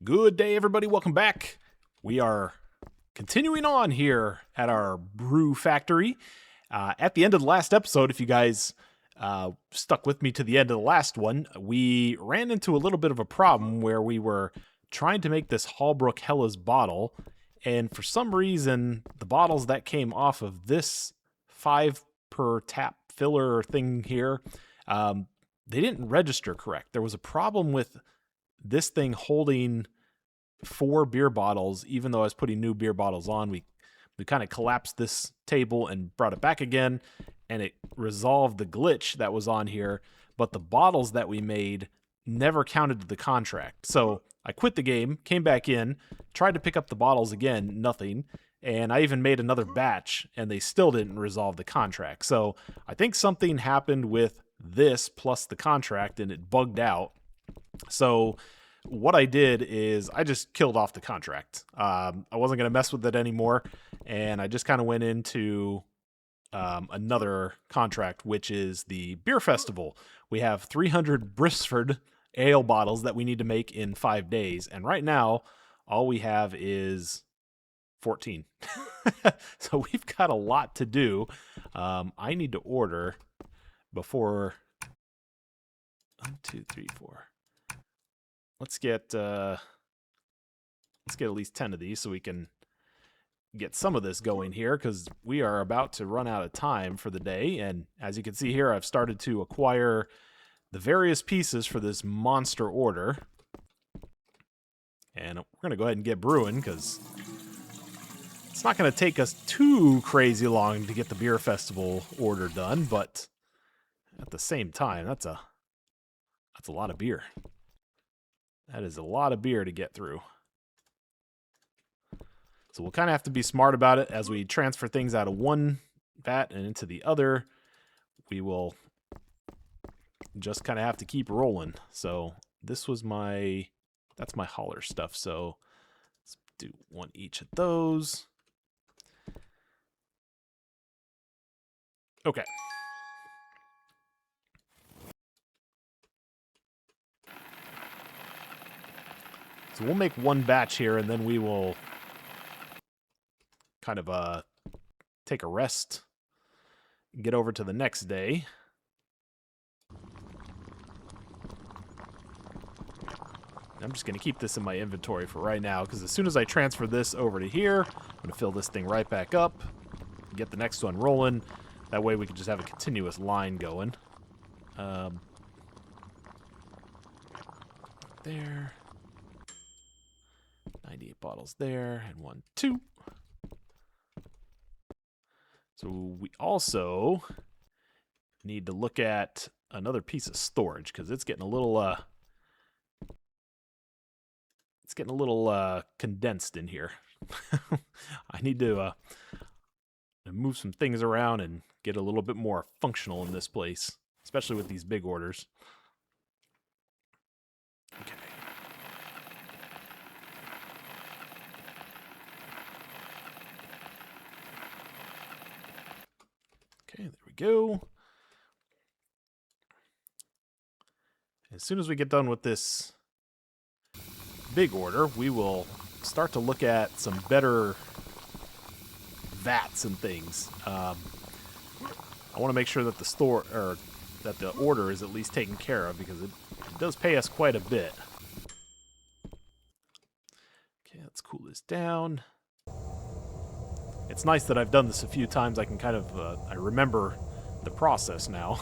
Good day, everybody. Welcome back. We are continuing on here at our brew factory. At the end of the last episode, if you guys stuck with me to the end of the last one, we ran into a little bit of a problem where we were trying to make this Hallbrook Hellas bottle, and for some reason, the bottles that came off of this 5 per tap filler thing here, they didn't register correct. There was a problem with this thing holding 4 beer bottles, even though I was putting new beer bottles on. We kind of collapsed this table and brought it back again, and it resolved the glitch that was on here, but the bottles that we made never counted to the contract. So I quit the game, came back in, tried to pick up the bottles again, nothing, and I even made another batch, and they still didn't resolve the contract. So I think something happened with this plus the contract, and it bugged out. So what I did is I just killed off the contract. I wasn't going to mess with it anymore, and I just kind of went into another contract, which is the beer festival. We have 300 Brisford ale bottles that we need to make in 5 days, and right now all we have is 14. So we've got a lot to do. I need to order before 1, 2, 3, 4. Let's get at least 10 of these so we can get some of this going here, because we are about to run out of time for the day. And as you can see here, I've started to acquire the various pieces for this monster order. And we're going to go ahead and get brewing, because it's not going to take us too crazy long to get the beer festival order done, but at the same time, that's a lot of beer. That is a lot of beer to get through. So we'll kind of have to be smart about it as we transfer things out of one vat and into the other. We will just kind of have to keep rolling. So this was that's my holler stuff. So let's do one each of those. Okay. So we'll make one batch here, and then we will kind of take a rest, get over to the next day. I'm just going to keep this in my inventory for right now, because as soon as I transfer this over to here, I'm going to fill this thing right back up, get the next one rolling. That way we can just have a continuous line going. There. 98 bottles there, and 1, 2. So we also need to look at another piece of storage, because it's getting a little condensed in here. I need to move some things around and get a little bit more functional in this place, especially with these big orders. Okay. Okay, there we go. As soon as we get done with this big order, we will start to look at some better vats and things. I want to make sure that that the order is at least taken care of, because it does pay us quite a bit. Okay, let's cool this down. It's nice that I've done this a few times. I can kind of I remember the process now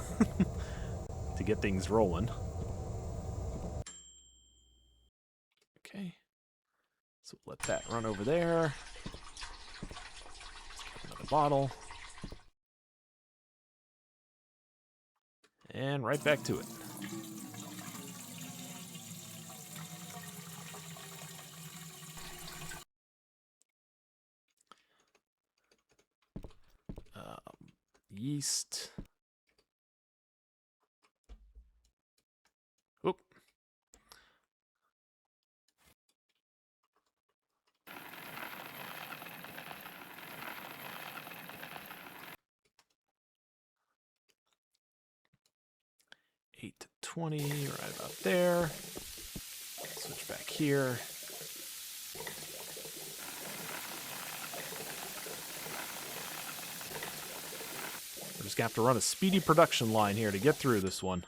to get things rolling. Okay, so let that run over there. Another bottle. And right back to it. Yeast. Oop. $8 to $20, right about there. Switch back here. just gonna have to run a speedy production line here to get through this one.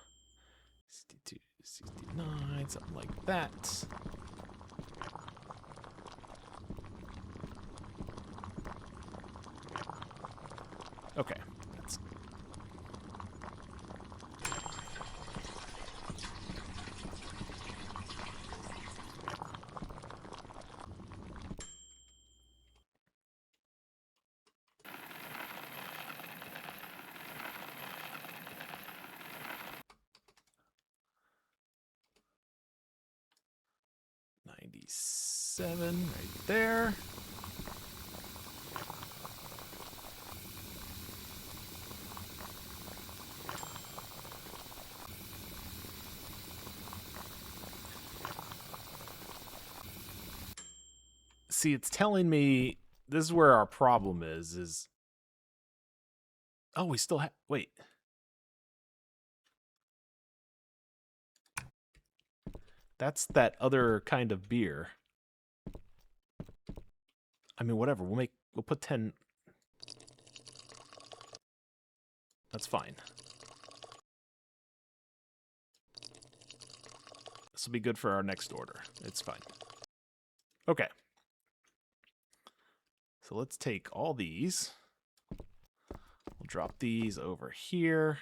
62, 69, something like that. Okay. That's... $97 right there. See, it's telling me this is where our problem is oh, we still have, wait. That's that other kind of beer. I mean, whatever. We'll put 10. That's fine. This will be good for our next order. It's fine. Okay. So let's take all these. We'll drop these over here.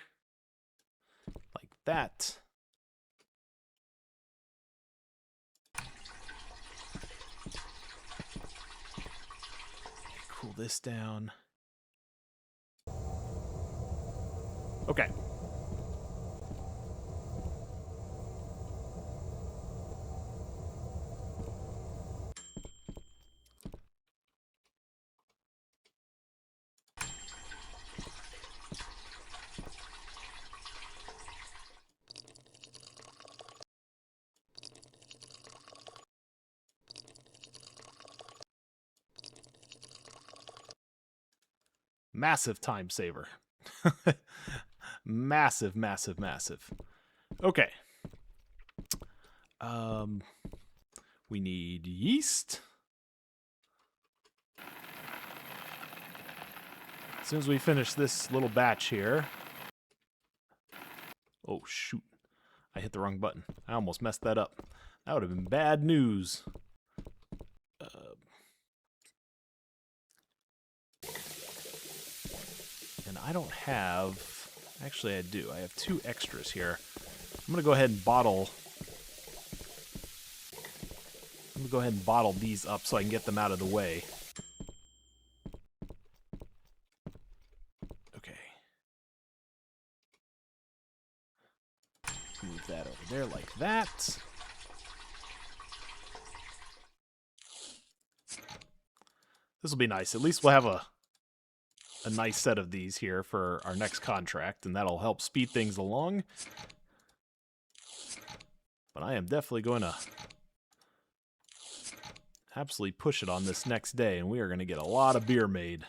Like that. Cool this down. Okay. Massive time saver. Massive, massive, massive. Okay. We need yeast. As soon as we finish this little batch here. Oh, shoot. I hit the wrong button. I almost messed that up. That would have been bad news. And I don't have... Actually, I do. I have 2 extras here. I'm going to go ahead and bottle... I'm going to go ahead and bottle these up so I can get them out of the way. Okay. Move that over there like that. This will be nice. At least we'll have a nice set of these here for our next contract, and that'll help speed things along. But I am definitely going to absolutely push it on this next day, and we are going to get a lot of beer made.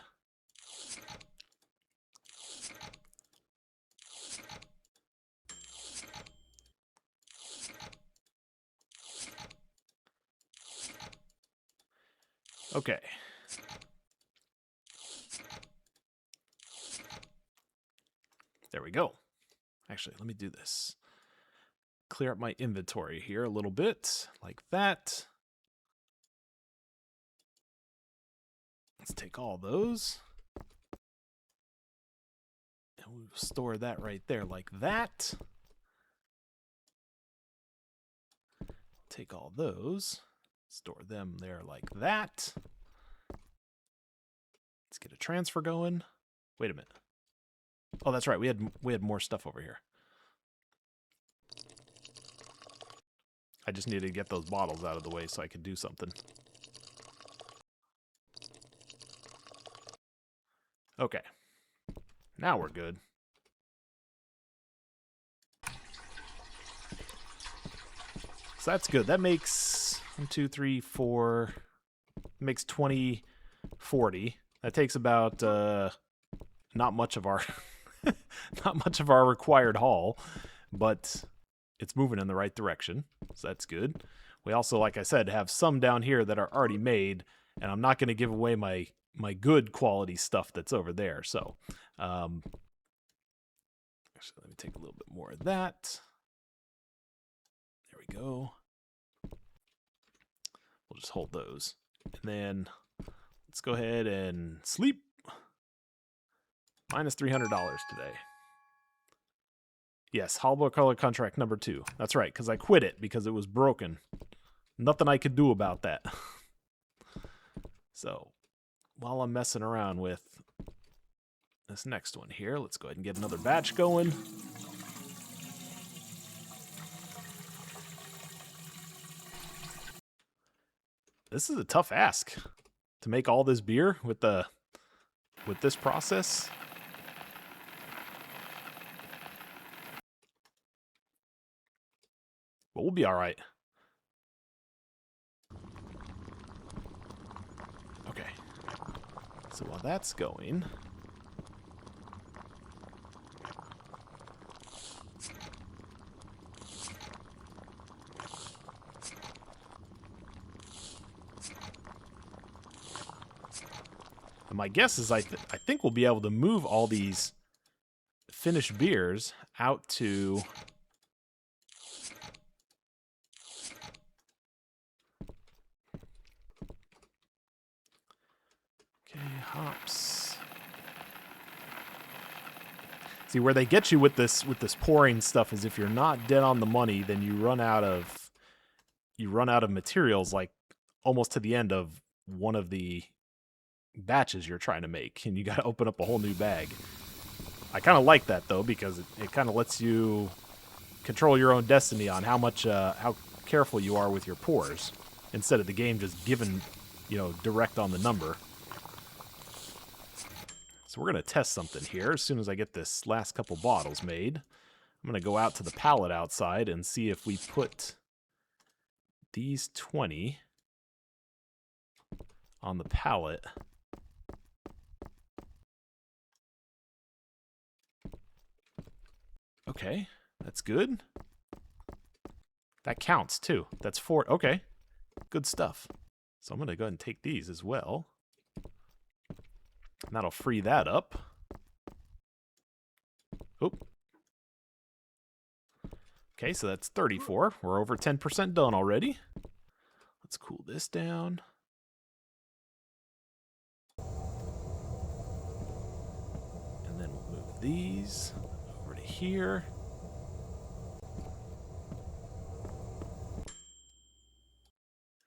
Okay. There we go. Actually, let me do this. Clear up my inventory here a little bit, like that. Let's take all those. And we'll store that right there like that. Take all those. Store them there like that. Let's get a transfer going. Wait a minute. Oh, that's right. We had more stuff over here. I just needed to get those bottles out of the way so I could do something. Okay. Now we're good. So that's good. That makes 1, 2, 3, 4. Makes 20, 40. That takes about not much of our not much of our required haul, but it's moving in the right direction, so that's good. We also, like I said, have some down here that are already made, and I'm not going to give away my good quality stuff that's over there. So Actually, let me take a little bit more of that. There we go. We'll just hold those. And then let's go ahead and sleep. Minus $300 today. Yes, Hollow Color contract number 2. That's right, because I quit it because it was broken. Nothing I could do about that. So, while I'm messing around with this next one here, let's go ahead and get another batch going. This is a tough ask to make all this beer with this process. But we'll be all right. Okay. So while that's going, and my guess is I think we'll be able to move all these finished beers out to hops. See, where they get you with this pouring stuff is if you're not dead on the money, then you run out of materials like almost to the end of one of the batches you're trying to make, and you got to open up a whole new bag. I kind of like that though, because it kind of lets you control your own destiny on how much how careful you are with your pours, instead of the game just giving, direct on the number. So we're going to test something here. As soon as I get this last couple bottles made, I'm going to go out to the pallet outside and see if we put these 20 on the pallet. Okay, that's good. That counts too. That's 4. Okay, good stuff. So I'm going to go ahead and take these as well. And that'll free that up. Oop. Okay, so that's 34. We're over 10% done already. Let's cool this down. And then we'll move these over to here.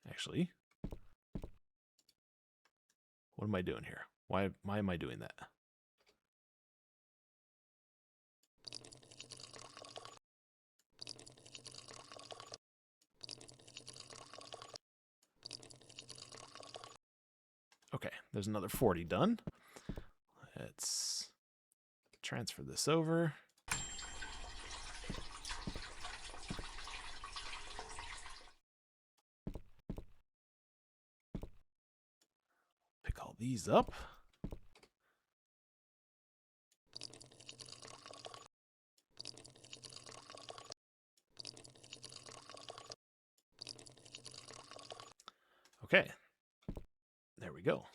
Actually, what am I doing here? Why am I doing that? Okay, there's another 40 done. Let's transfer this over. Pick all these up. Okay, there we go.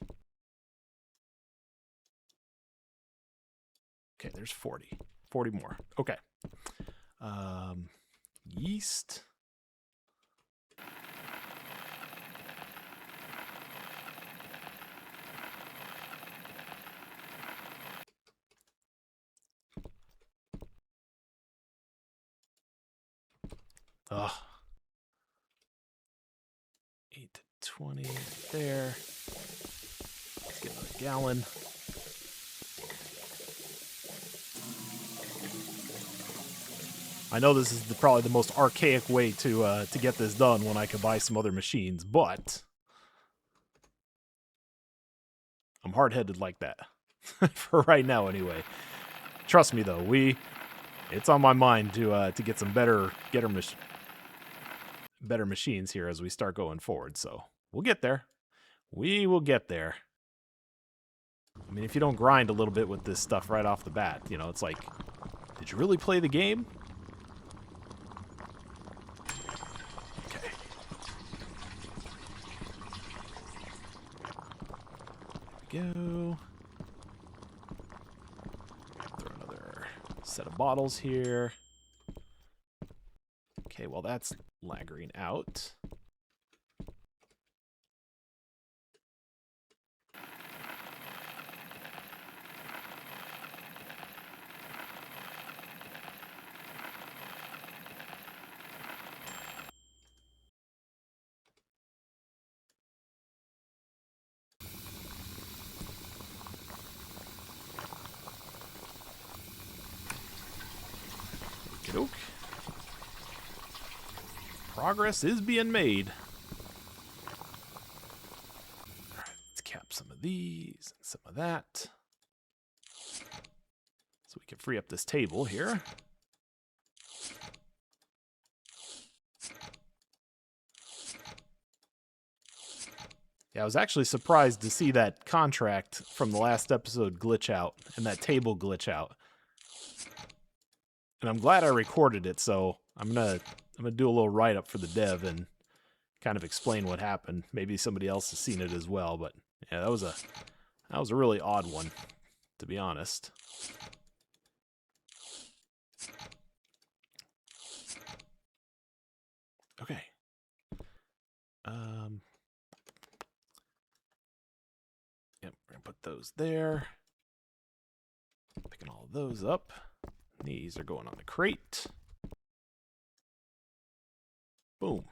Okay, there's 40. 40 more. Okay. Yeast. Ugh. 8 to 20 there. Let's get another gallon. I know this is probably the most archaic way to get this done when I could buy some other machines, but I'm hard-headed like that for right now, anyway. Trust me, though, it's on my mind to get some better machines here as we start going forward. So we'll get there. We will get there. I mean, if you don't grind a little bit with this stuff right off the bat, it's like, did you really play the game? Go. Throw another Set of bottles here. Okay, well that's laggering out. Okey-doke. Progress is being made. Alright, let's cap some of these and some of that. So we can free up this table here. Yeah, I was actually surprised to see that contract from the last episode glitch out and that table glitch out. And I'm glad I recorded it, so I'm gonna do a little write-up for the dev and kind of explain what happened. Maybe somebody else has seen it as well, but yeah, that was a really odd one, to be honest. Okay. Yep, we're gonna put those there. Picking all of those up. These are going on the crate. Boom.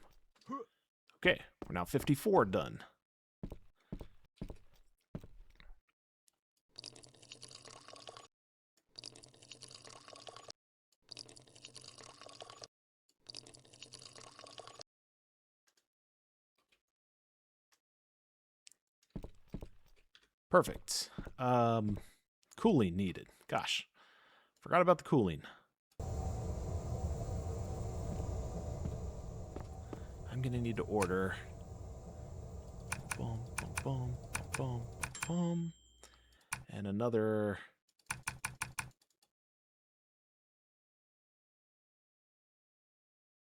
Okay, we're now 54 done. Perfect. Cooling needed. Gosh, forgot about the cooling. I'm gonna need to order. Boom, boom, boom, boom, boom, and another.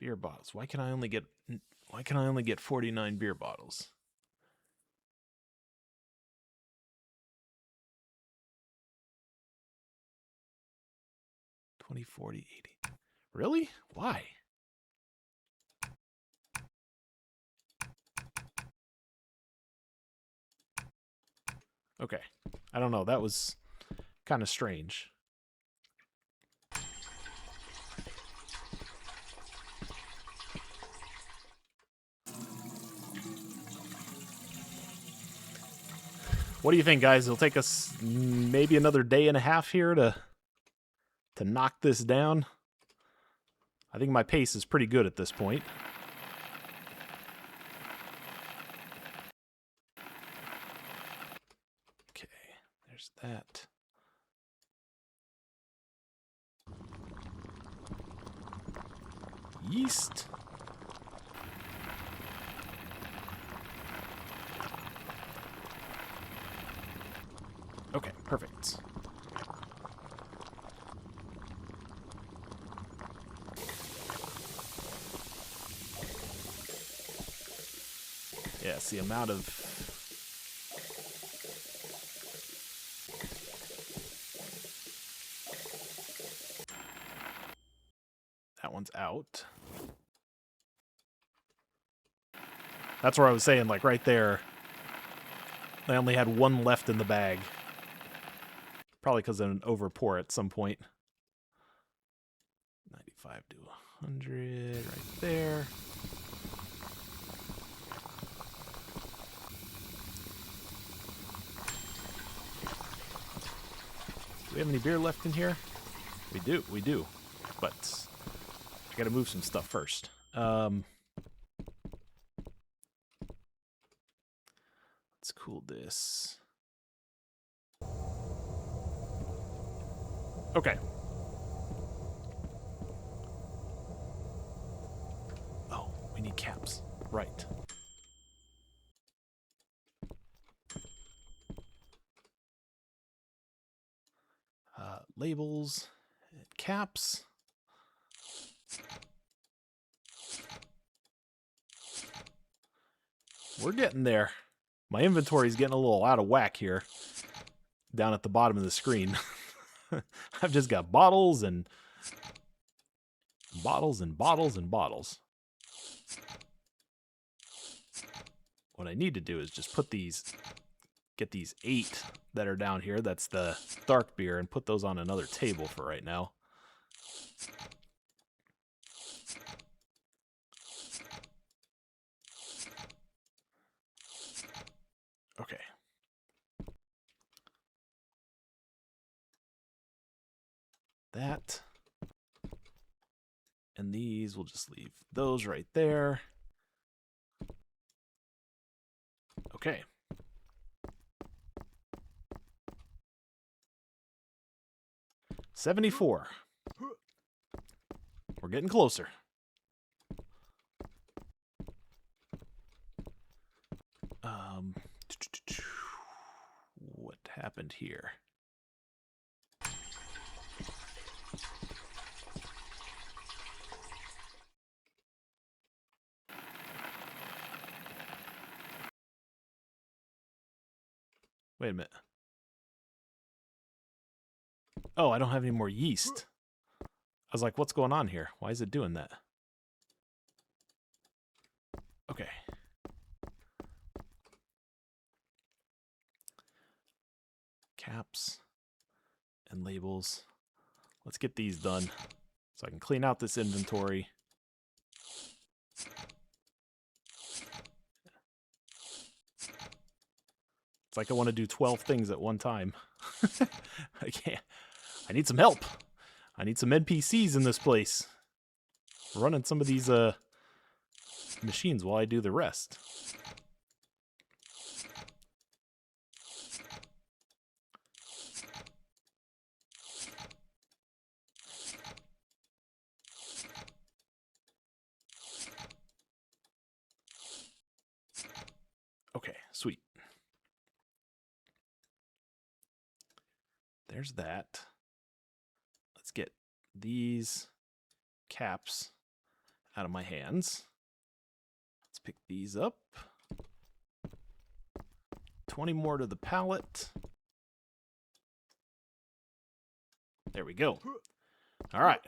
Beer bottles. Why can I only get 49 beer bottles? $20, $40, $80. Really? Why? Okay. I don't know. That was kind of strange. What do you think, guys? It'll take us maybe another day and a half here to knock this down. I think my pace is pretty good at this point. Okay, there's that. Yeast. Okay, perfect. Yes, the amount of that one's out. That's where I was saying, like right there, I only had one left in the bag. Probably because of an overpour at some point. 95 to 100 right there. Do we have any beer left in here? We do. But I gotta move some stuff first. Let's cool this. Okay. Oh, we need caps. Right. Labels, caps. We're getting there. My inventory is getting a little out of whack here, down at the bottom of the screen. I've just got bottles and bottles and bottles and bottles. What I need to do is just put these, get these 8 that are down here. That's the dark beer, and put those on another table for right now. Okay. That. And these, we'll just leave those right there. Okay. $74. We're getting closer. What happened here? Wait a minute. Oh, I don't have any more yeast. I was like, what's going on here? Why is it doing that? Okay. Caps and labels. Let's get these done so I can clean out this inventory. It's like I want to do 12 things at one time. I can't. I need some help. I need some NPCs in this place. Running some of these machines while I do the rest. Okay, sweet. There's that. Let's get these caps out of my hands. Let's pick these up. 20 more to the pallet. There we go. All right.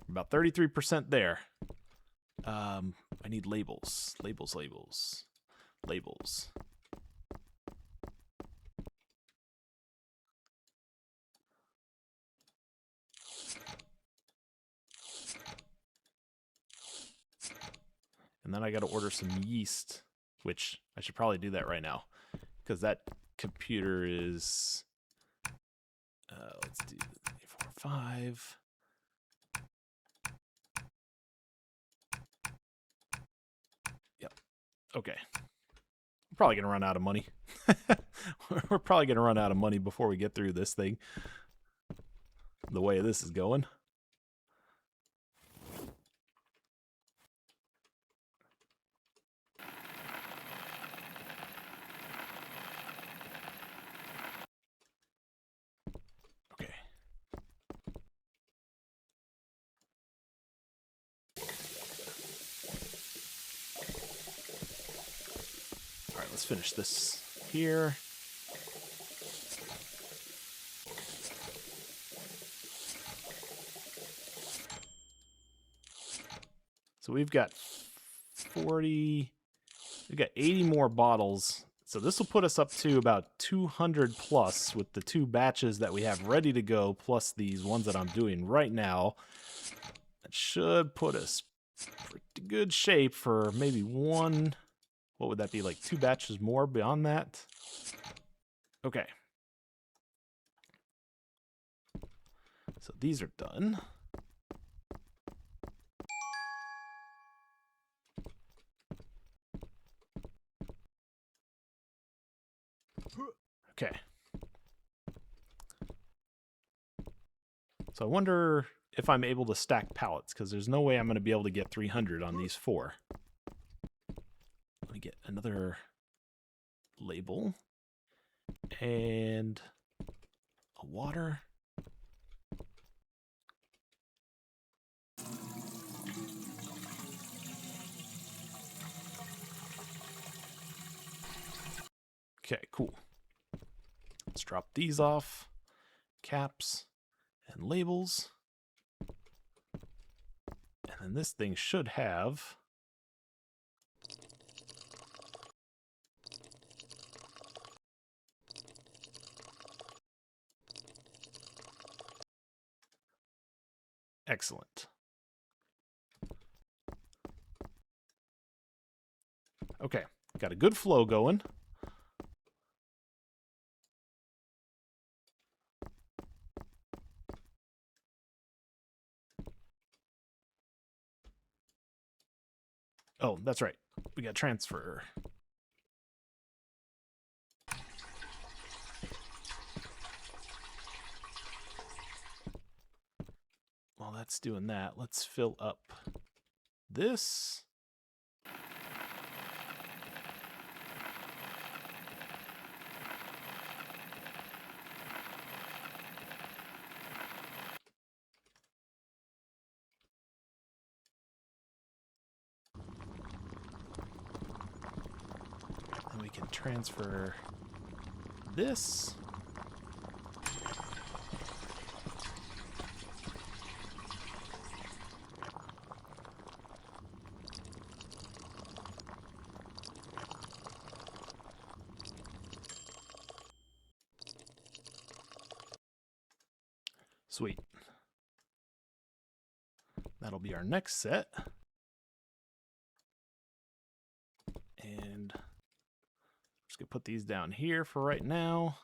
About 33% there. I need labels. Labels. And then I got to order some yeast, which I should probably do that right now, because that computer is, let's do 4, 5. Yep. Okay. We're probably going to run out of money. We're probably going to run out of money before we get through this thing, the way this is going. Let's finish this here. So we've got 40, we've got 80 more bottles. So this will put us up to about 200 plus with the 2 batches that we have ready to go, plus these ones that I'm doing right now. That should put us pretty good shape for maybe one. What would that be, like 2 batches more beyond that? Okay. So these are done. Okay. So I wonder if I'm able to stack pallets, because there's no way I'm going to be able to get 300 on these 4. Let me get another label and a water. Okay, cool. Let's drop these off. caps and labels. And then this thing should have excellent. Okay, got a good flow going. Oh, that's right. We got transfer. While that's doing that, let's fill up this. Then we can transfer this. Sweet. That'll be our next set. And I'm just gonna put these down here for right now.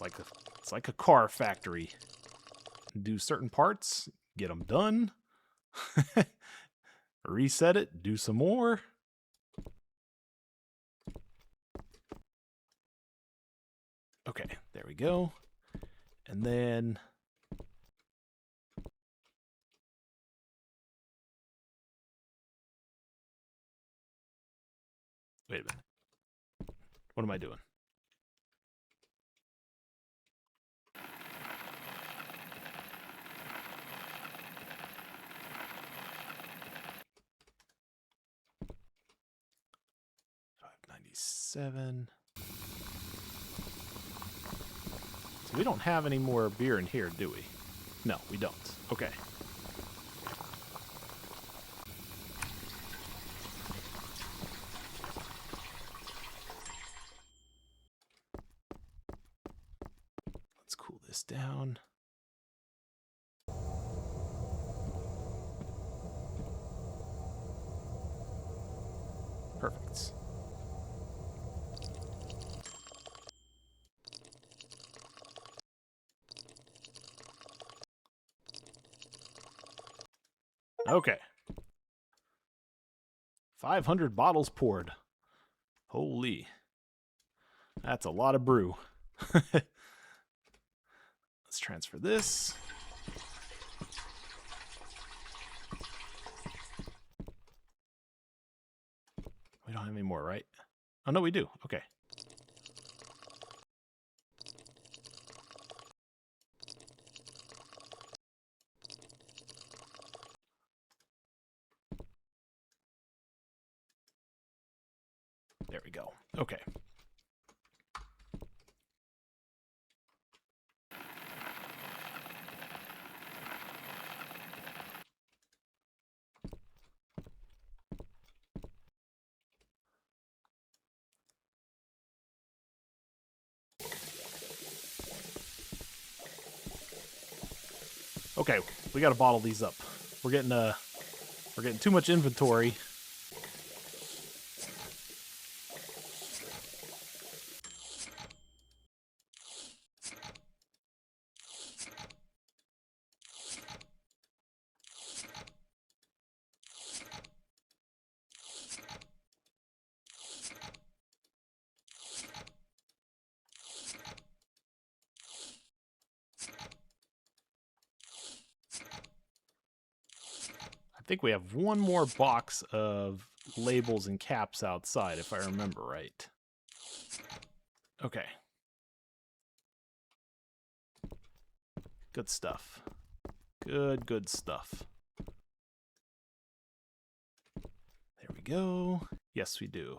It's like a car factory. Do certain parts, get them done. Reset it, do some more. Okay, there we go. And then wait a minute. What am I doing? $5.97. So we don't have any more beer in here, do we? No, we don't. Okay. Let's cool this down. Perfect. Okay. 500 bottles poured. Holy. That's a lot of brew. Let's transfer this. We don't have any more, right? Oh, no, we do. Okay. There we go. Okay. Okay, we got to bottle these up. We're getting too much inventory. I think we have one more box of labels and caps outside, if I remember right. Okay. Good stuff. Good stuff. There we we go. Yes, we do.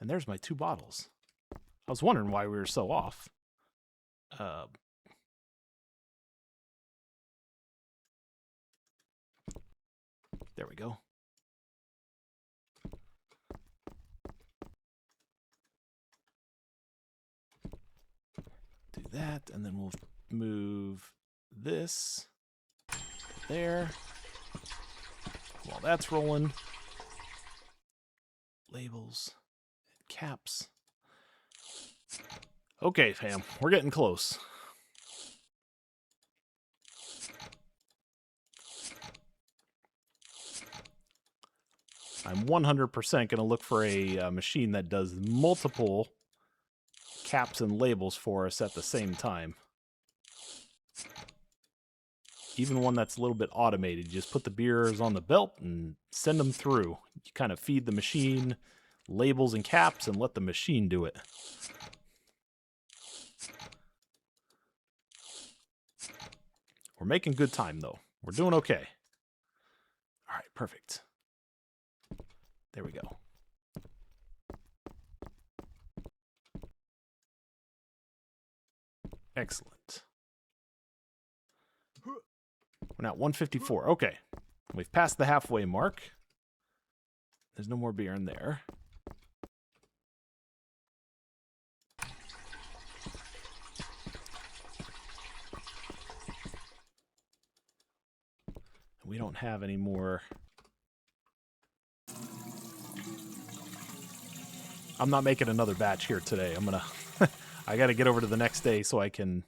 And there's my 2 bottles. I was wondering why we were so off. There we go. Do that, and then we'll move this there. While that's rolling, labels and caps. Okay, fam, we're getting close. I'm 100% going to look for a machine that does multiple caps and labels for us at the same time. Even one that's a little bit automated. You just put the beers on the belt and send them through. You kind of feed the machine labels and caps and let the machine do it. We're making good time, though. We're doing okay. All right, perfect. There we go. Excellent. We're now at 154. Okay. We've passed the halfway mark. There's no more beer in there. We don't have any more. I'm not making another batch here today. I'm gonna I gotta get over to the next day so I can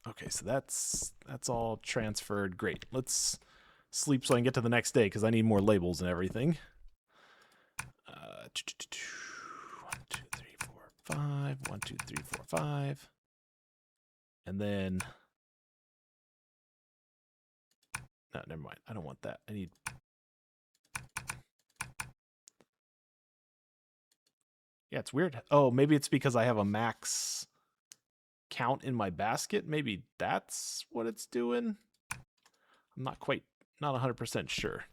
okay, so that's all transferred. Great. Let's sleep so I can get to the next day because I need more labels and everything. 1, 2, 3, 4, 5. 1, 2, 3, 4, 5. And then no, never mind. I don't want that. I need. Yeah, it's weird. Oh, maybe it's because I have a max count in my basket. Maybe that's what it's doing. I'm not 100% sure.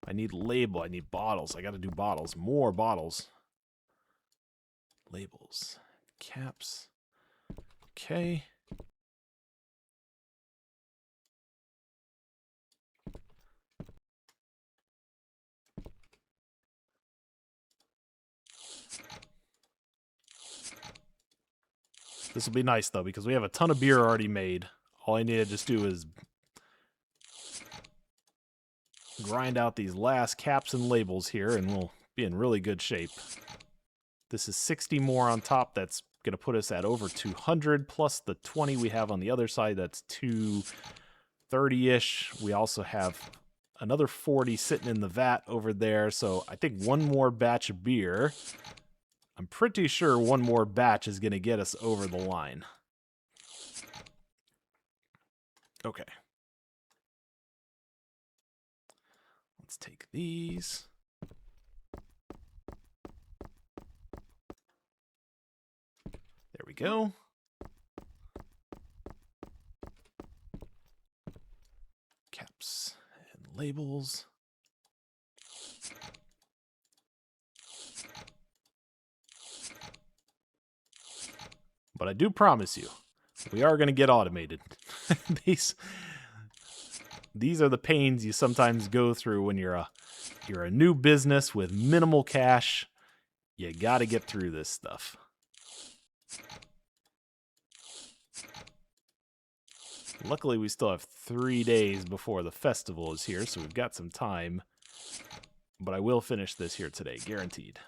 I need label. I need bottles. I got to do bottles. More bottles. Labels. Caps. Okay. This will be nice, though, because we have a ton of beer already made. All I need to just do is grind out these last caps and labels here, and we'll be in really good shape. This is 60 more on top. That's going to put us at over 200, plus the 20 we have on the other side. That's 230-ish. We also have another 40 sitting in the vat over there. So I think one more batch of beer. I'm pretty sure one more batch is going to get us over the line. Okay. Let's take these. There we go. Caps and labels. But I do promise you, we are going to get automated. These are the pains you sometimes go through when you're a new business with minimal cash. You got to get through this stuff. Luckily, we still have 3 days before the festival is here, so we've got some time. But I will finish this here today, guaranteed.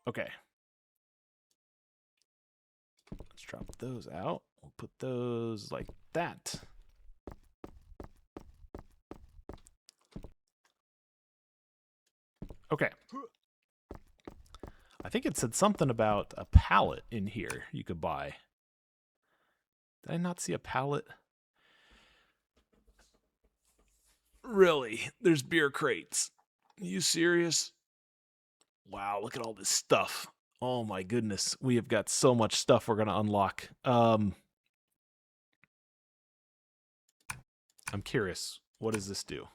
Okay. Let's drop those out. We'll put those like that. Okay. I think it said something about a pallet in here you could buy. Did I not see a pallet? Really? There's beer crates. Are you serious? Wow, look at all this stuff. Oh my goodness. We have got so much stuff we're going to unlock. I'm curious. What does this do?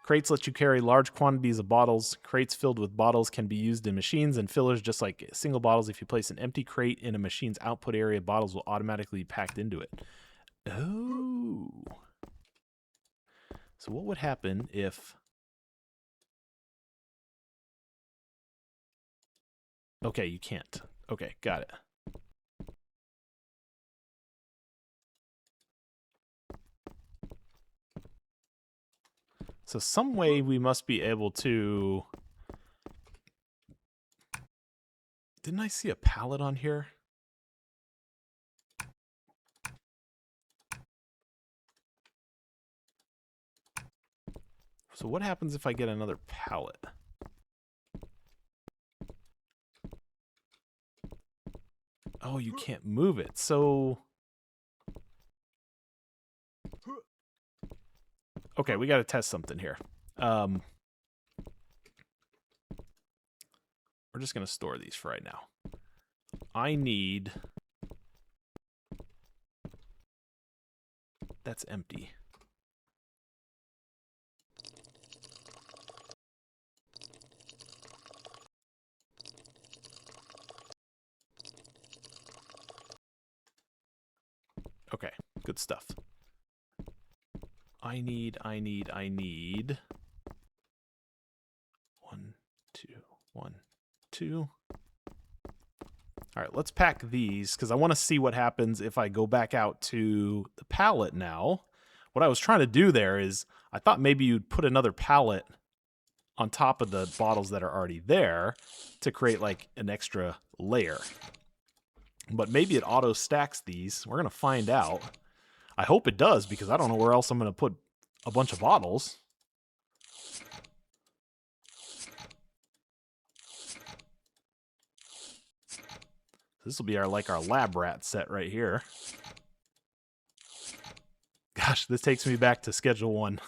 Crates let you carry large quantities of bottles. Crates filled with bottles can be used in machines and fillers just like single bottles. If you place an empty crate in a machine's output area, bottles will automatically be packed into it. Oh. So what would happen if... Okay, you can't. Okay, got it. So some way we must be able to... Didn't I see a pallet on here? So what happens if I get another pallet? Oh, you can't move it. So... Okay, we got to test something here. We're just going to store these for right now. I need... That's empty. Okay, good stuff. I need... 1, 2, 1, 2. All right, let's pack these because I want to see what happens if I go back out to the pallet now. What I was trying to do there is I thought maybe you'd put another pallet on top of the bottles that are already there to create like an extra layer. But maybe it auto stacks these. We're going to find out. I hope it does because I don't know where else I'm going to put a bunch of bottles. This will be our lab rat set right here. Gosh, this takes me back to Schedule 1.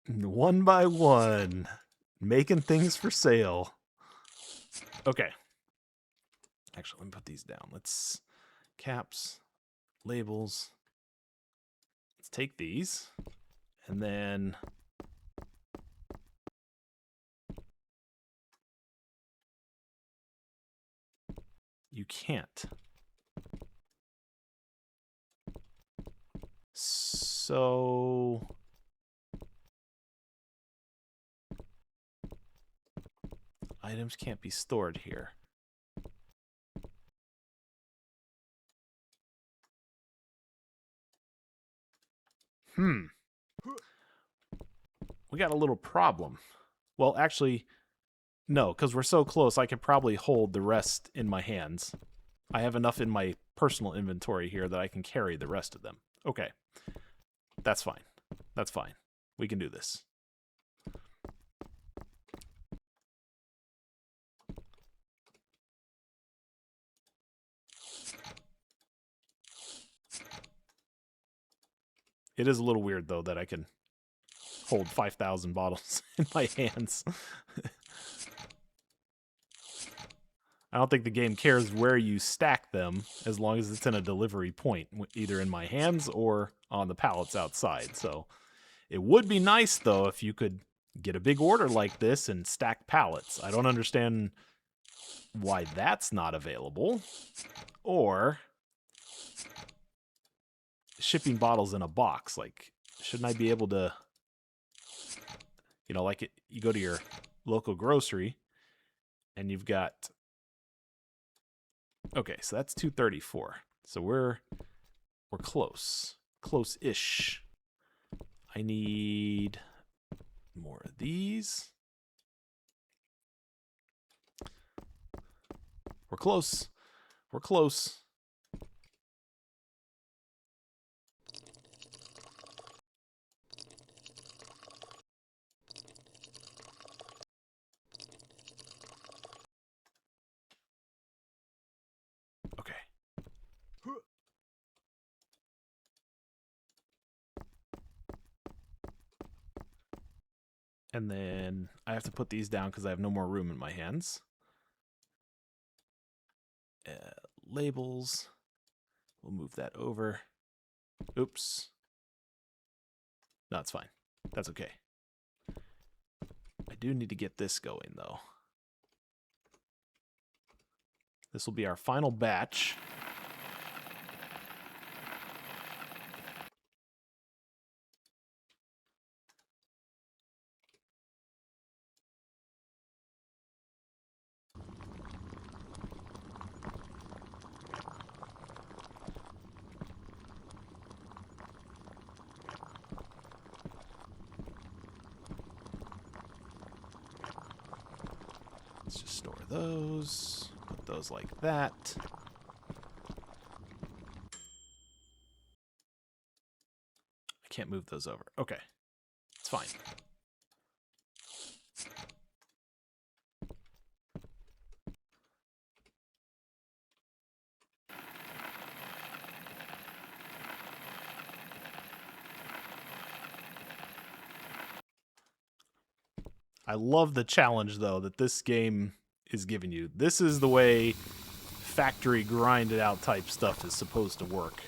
One by one. Making things for sale. Okay. Actually, let me put these down. Let's... Caps. Labels. Let's take these. And then... You can't. So... Items can't be stored here. We got a little problem. Well, actually, no, because we're so close, I could probably hold the rest in my hands. I have enough in my personal inventory here that I can carry the rest of them. Okay. That's fine. That's fine. We can do this. It is a little weird, though, that I can hold 5,000 bottles in my hands. I don't think the game cares where you stack them as long as it's in a delivery point, either in my hands or on the pallets outside. So it would be nice, though, if you could get a big order like this and stack pallets. I don't understand why that's not available. Or shipping bottles in a box. Like, shouldn't I be able to, you know, like you go to your local grocery and you've got... Okay, so that's 234. So we're close. Close-ish. I need more of these. We're close. We're close. Okay. And then I have to put these down because I have no more room in my hands. Labels. We'll move that over. Oops. No, it's fine. That's okay. I do need to get this going, though. This will be our final batch. Let's just store those. Put those like that. I can't move those over. Okay. It's fine. I love the challenge, though, that this game is giving you. This is the way factory grinded out type stuff is supposed to work.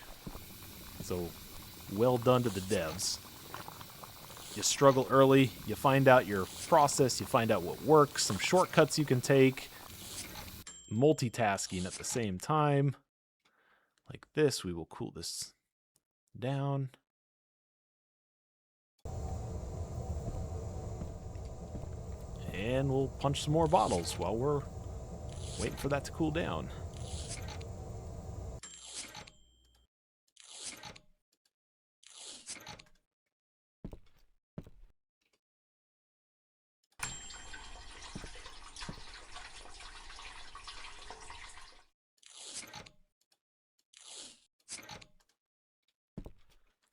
So, well done to the devs. You struggle early, you find out your process, you find out what works, some shortcuts you can take, multitasking at the same time. Like this, we will cool this down. And we'll punch some more bottles while we're waiting for that to cool down.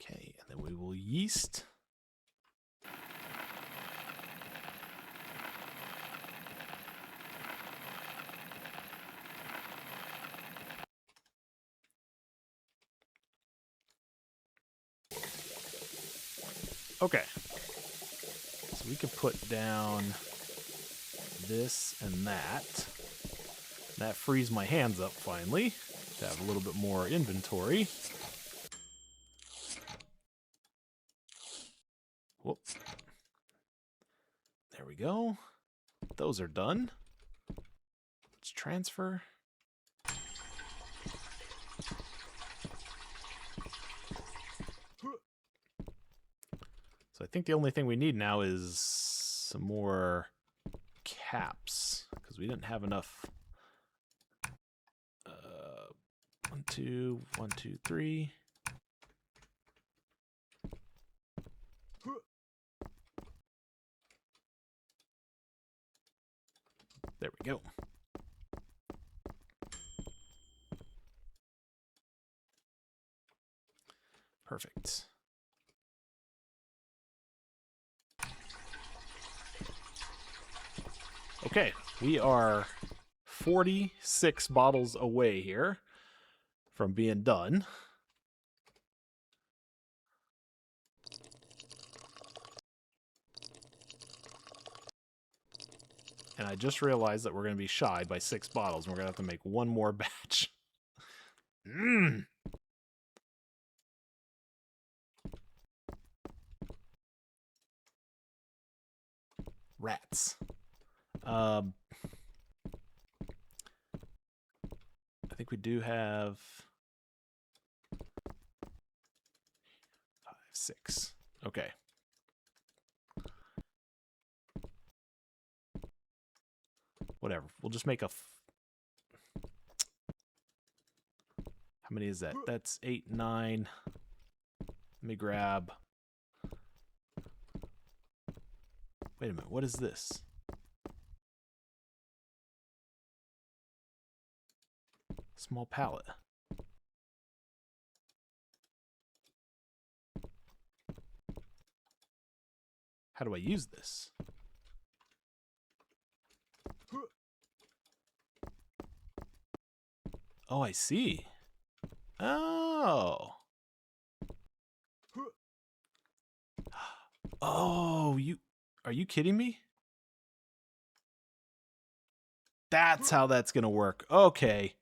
Okay, and then we will yeast. Okay, so we can put down this and that. That frees my hands up finally to have a little bit more inventory. Whoop. There we go. Those are done. Let's transfer. So I think the only thing we need now is some more caps, because we didn't have enough. 1, 2, 1, 2, 3. There we go. Perfect. Okay, we are 46 bottles away here from being done. And I just realized that we're going to be shy by 6 bottles, and we're going to have to make one more batch. Mmm. Rats. I think we do have 5, 6. Okay. Whatever. We'll just make a... How many is that? That's 8, 9. Let me grab... Wait a minute. What is this? Small pallet. How do I use this? Oh, I see. Oh. Oh, Are you kidding me? That's how that's going to work. Okay.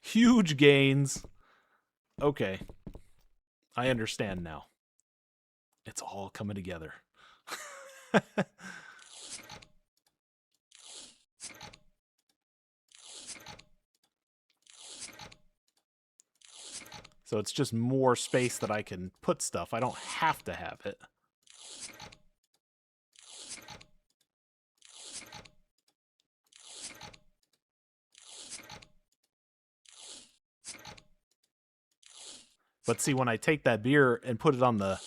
Huge gains. Okay. I understand now. It's all coming together. So it's just more space that I can put stuff. I don't have to have it. But see, when I take that beer and put it on the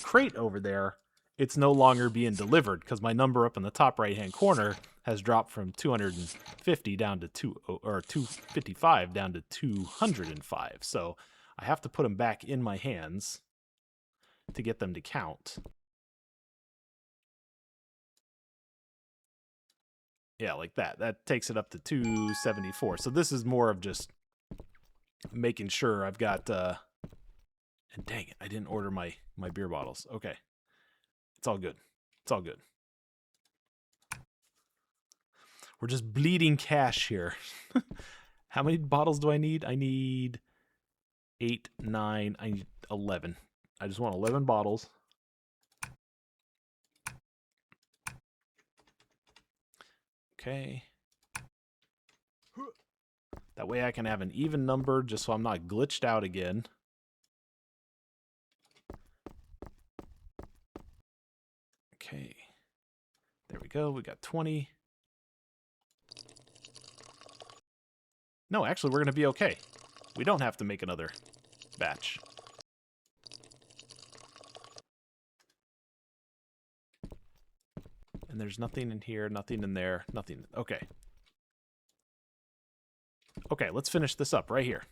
crate over there, it's no longer being delivered because my number up in the top right-hand corner has dropped from 250 down to 255 down to 205. So I have to put them back in my hands to get them to count. Yeah, like that. That takes it up to 274. So this is more of just making sure I've got... and dang it, I didn't order my beer bottles. Okay. It's all good. It's all good. We're just bleeding cash here. How many bottles do I need? I need 8, 9, I need 11. I just want 11 bottles. Okay. That way I can have an even number just so I'm not glitched out again. Okay. There we go. We got 20. No, actually, we're going to be okay. We don't have to make another batch. And there's nothing in here, nothing in there, nothing. Okay. Okay, let's finish this up right here.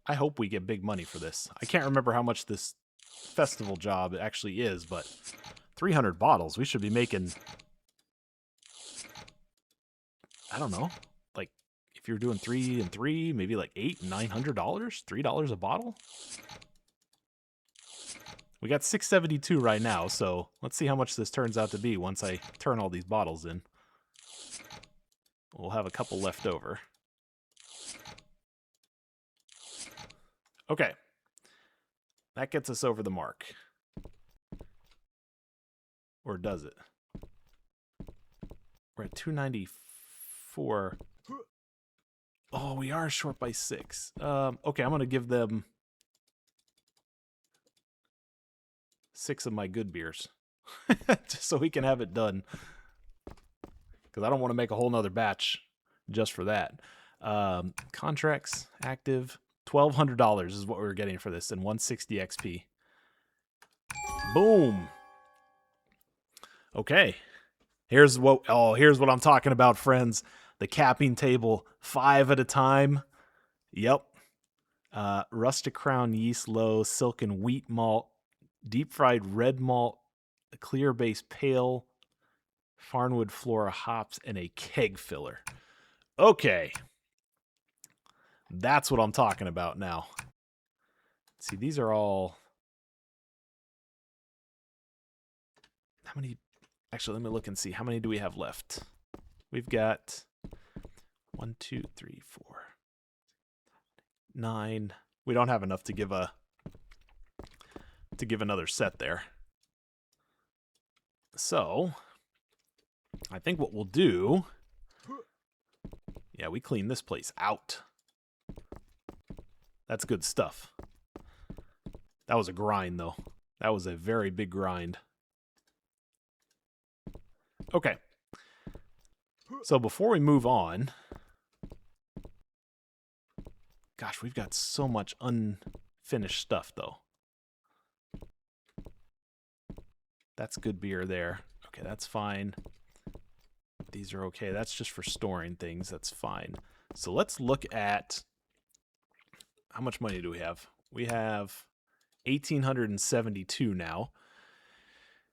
I hope we get big money for this. I can't remember how much this festival job actually is, but 300 bottles, we should be making, I don't know, like if you're doing 3 and 3, maybe like $800 and $900, $3 a bottle. We got 672 right now, so let's see how much this turns out to be once I turn all these bottles in. We'll have a couple left over. Okay. That gets us over the mark. Or does it? We're at 294. Oh, we are short by 6. Okay, I'm going to give them 6 of my good beers. Just so we can have it done. Because I don't want to make a whole nother batch just for that. Contracts, active. $1,200 is what we were getting for this, and 160 XP. Boom. Okay. Here's what I'm talking about, friends. The capping table, 5 at a time. Yep. Rustic Crown yeast low, silken wheat malt, deep fried red malt, a clear base pale, Farnwood Flora hops, and a keg filler. Okay. That's what I'm talking about now. See, these are all... How many... Actually, let me look and see. How many do we have left? We've got 1, 2, 3, 4, 9. We don't have enough to give another set there. So, I think what we'll do... Yeah, we clean this place out. That's good stuff. That was a grind, though. That was a very big grind. Okay. So before we move on... Gosh, we've got so much unfinished stuff, though. That's good beer there. Okay, that's fine. These are okay. That's just for storing things. That's fine. So let's look at... How much money do we have? We have 1,872 now.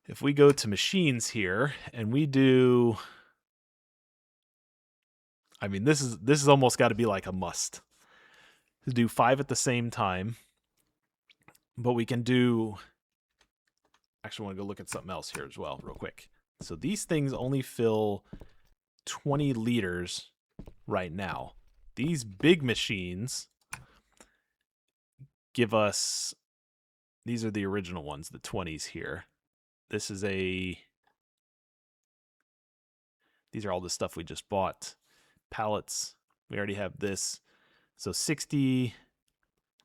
If we go to machines here and we do I mean, this is almost got to be like a must to do 5 at the same time. But we can do. Actually, I want to go look at something else here as well, real quick. So these things only fill 20 liters right now. These big machines give us. These are the original ones, the 20s here. This is a. These are all the stuff we just bought. Pallets. We already have this. So 60,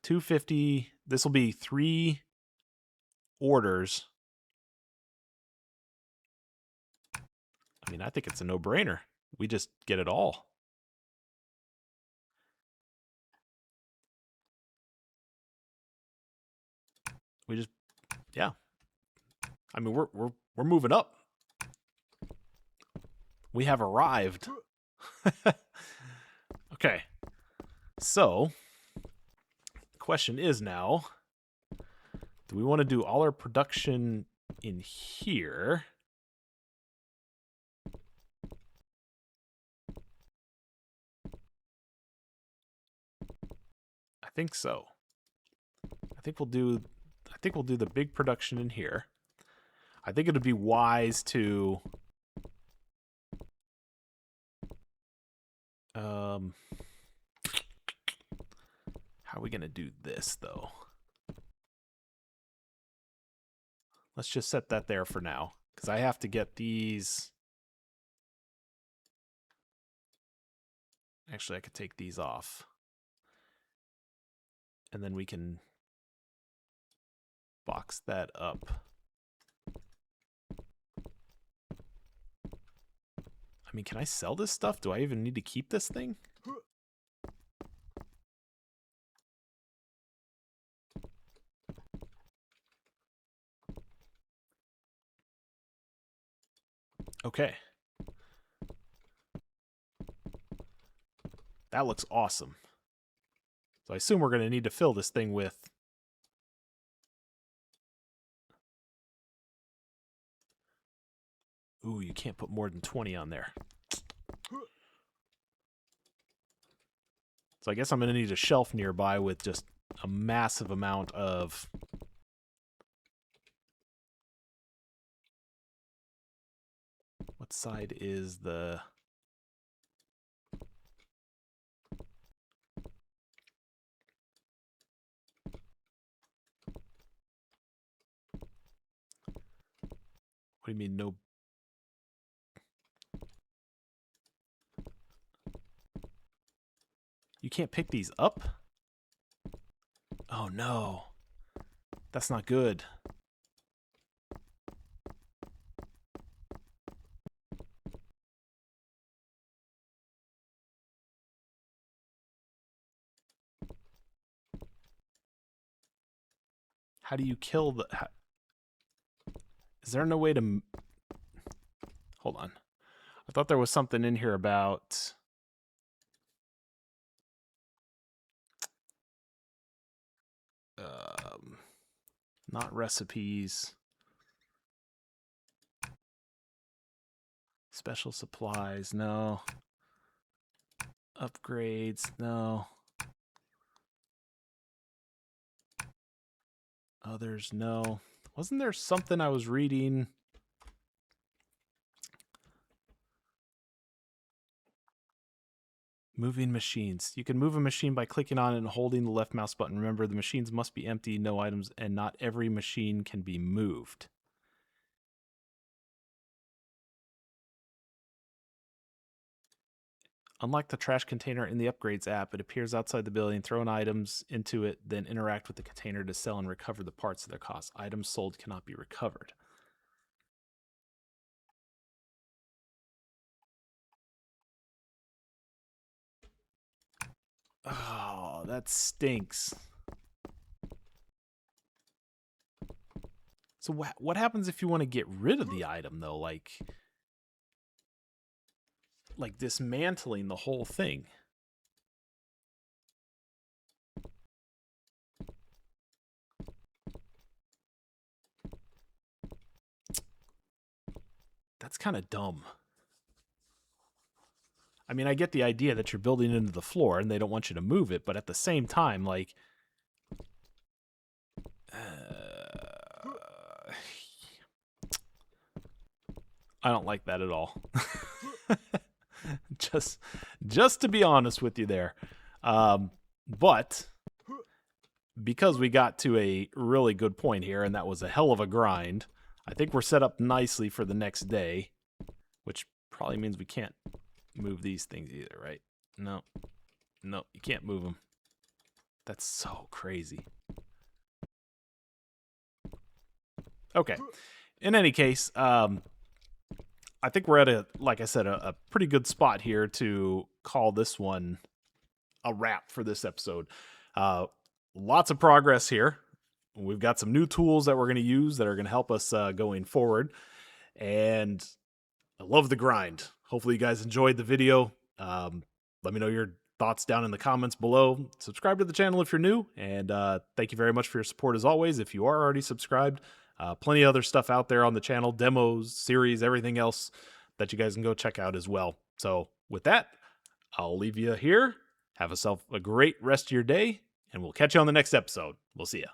250. This will be 3 orders. I mean, I think it's a no-brainer. We just get it all. We just, yeah. I mean, we're moving up. We have arrived. Okay. So, the question is now, do we want to do all our production in here? I think so. I think we'll do the big production in here. I think it would be wise to how are we going to do this though? Let's just set that there for now because I have to get these. Actually, I could take these off. And then we can box that up. I mean, can I sell this stuff? Do I even need to keep this thing? Okay. That looks awesome. So I assume we're going to need to fill this thing with... Ooh, you can't put more than 20 on there. So I guess I'm going to need a shelf nearby with just a massive amount of... What side is the... What do you mean, no? You can't pick these up? Oh, no. That's not good. How do you kill the... Is there no way to... Hold on. I thought there was something in here about... not recipes. Special supplies, no. Upgrades, no. Others, no. Wasn't there something I was reading? Moving machines. You can move a machine by clicking on it and holding the left mouse button. Remember, the machines must be empty, no items, and not every machine can be moved. Unlike the trash container in the Upgrades app, it appears outside the building. Throw in items into it, then interact with the container to sell and recover the parts of their cost. Items sold cannot be recovered. Oh, that stinks. So what happens if you want to get rid of the item, though? Like dismantling the whole thing. That's kind of dumb. I mean, I get the idea that you're building into the floor and they don't want you to move it, but at the same time, like, I don't like that at all. just to be honest with you there. But because we got to a really good point here, and that was a hell of a grind, I think we're set up nicely for the next day, which probably means we can't move these things either, right? No, you can't move them. That's so crazy. Okay. In any case, I think we're at like I said, a pretty good spot here to call this one a wrap for this episode. Lots of progress here. We've got some new tools that we're going to use that are going to help us going forward. And I love the grind. Hopefully you guys enjoyed the video. Let me know your thoughts down in the comments below. Subscribe to the channel if you're new. And thank you very much for your support as always. If you are already subscribed, plenty of other stuff out there on the channel, demos, series, everything else that you guys can go check out as well. So with that, I'll leave you here. Have yourself a great rest of your day, and we'll catch you on the next episode. We'll see ya.